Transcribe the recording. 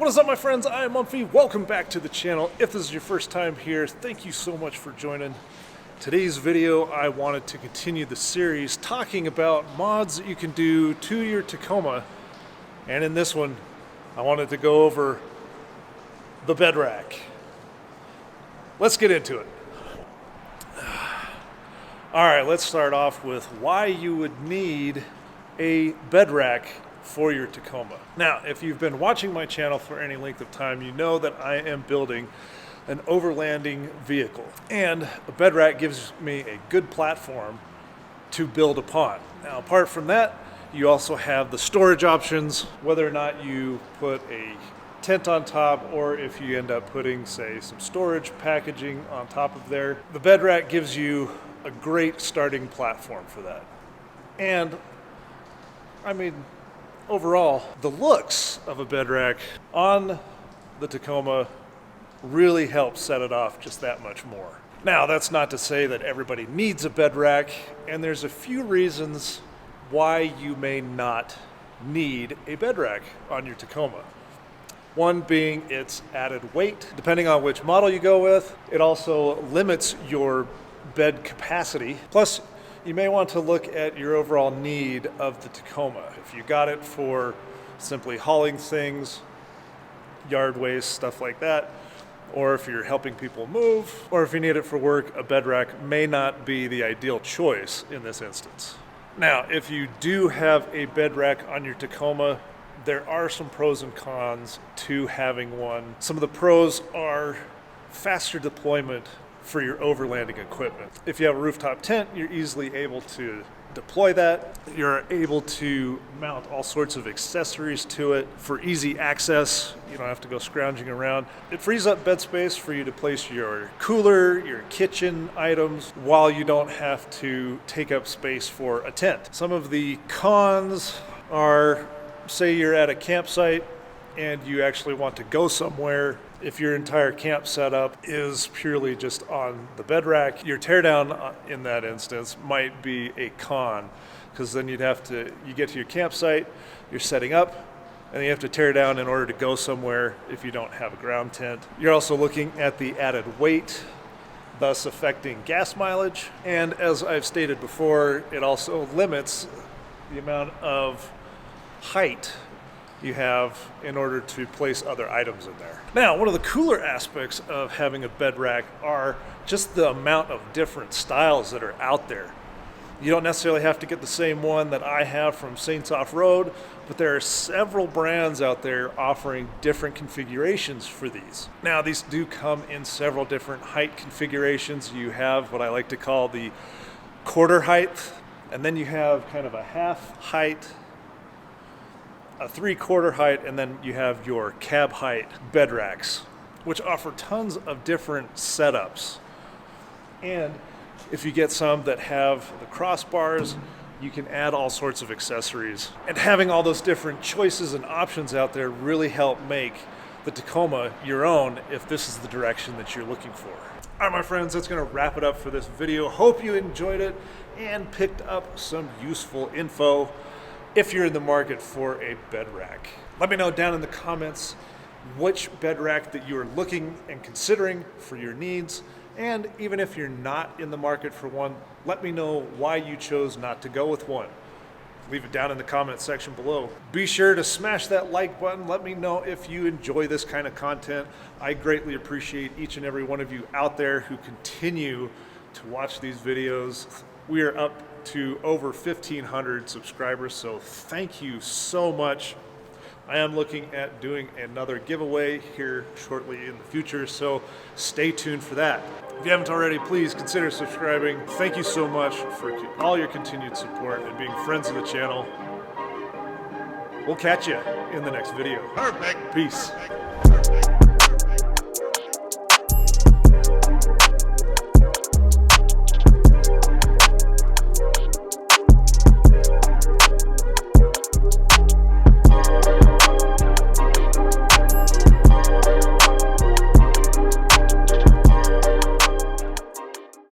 What is up, my friends? I am Mumfy. Welcome back to the channel. If this is your first time here, thank you so much for joining. Today's video, I wanted to continue the series talking about mods that you can do to your Tacoma. And in this one, I wanted to go over the bedrack. Let's get into it. All right, let's start off with why you would need a bedrack for your Tacoma. Now, if you've been watching my channel for any length of time, you know that I am building an overlanding vehicle, and a bedrack gives me a good platform to build upon. Now, apart from that, you also have the storage options, whether or not you put a tent on top or if you end up putting, say, some storage packaging on top of there. The bedrack gives you a great starting platform for that. And I mean, overall, the looks of a bedrack on the Tacoma really helps set it off just that much more. Now, that's not to say that everybody needs a bedrack, and there's a few reasons why you may not need a bedrack on your Tacoma. One being its added weight. Depending on which model you go with, it also limits your bed capacity. Plus, you may want to look at your overall need of the Tacoma. If you got it for simply hauling things, yard waste, stuff like that, or if you're helping people move, or if you need it for work, a bedrack may not be the ideal choice in this instance. Now, if you do have a bedrack on your Tacoma, there are some pros and cons to having one. Some of the pros are faster deployment for your overlanding equipment. If you have a rooftop tent, you're easily able to deploy that. You're able to mount all sorts of accessories to it for easy access. You don't have to go scrounging around. It frees up bed space for you to place your cooler, your kitchen items, while you don't have to take up space for a tent. Some of the cons are, say you're at a campsite and you actually want to go somewhere. If your entire camp setup is purely just on the bedrack, your teardown in that instance might be a con, because then you get to your campsite, you're setting up, and then you have to tear down in order to go somewhere if you don't have a ground tent. You're also looking at the added weight, thus affecting gas mileage. And as I've stated before, it also limits the amount of height you have in order to place other items in there. Now, one of the cooler aspects of having a bedrack are just the amount of different styles that are out there. You don't necessarily have to get the same one that I have from Saints Off-Road, but there are several brands out there offering different configurations for these. Now, these do come in several different height configurations. You have what I like to call the quarter height, and then you have kind of a half height, a 3/4 height, and then you have your cab height bedracks, which offer tons of different setups. And if you get some that have the crossbars, you can add all sorts of accessories. And having all those different choices and options out there really help make the Tacoma your own if this is the direction that you're looking for. All right, my friends, that's gonna wrap it up for this video. Hope you enjoyed it and picked up some useful info if you're in the market for a bedrack. Let me know down in the comments which bedrack that you are looking and considering for your needs. And even if you're not in the market for one, let me know why you chose not to go with one. Leave it down in the comment section below. Be sure to smash that like button. Let me know if you enjoy this kind of content. I greatly appreciate each and every one of you out there who continue to watch these videos. We are up to over 1,500 subscribers, so thank you so much. I am looking at doing another giveaway here shortly in the future, so stay tuned for that. If you haven't already, please consider subscribing. Thank you so much for all your continued support and being friends of the channel. We'll catch you in the next video. Perfect. Peace. Perfect.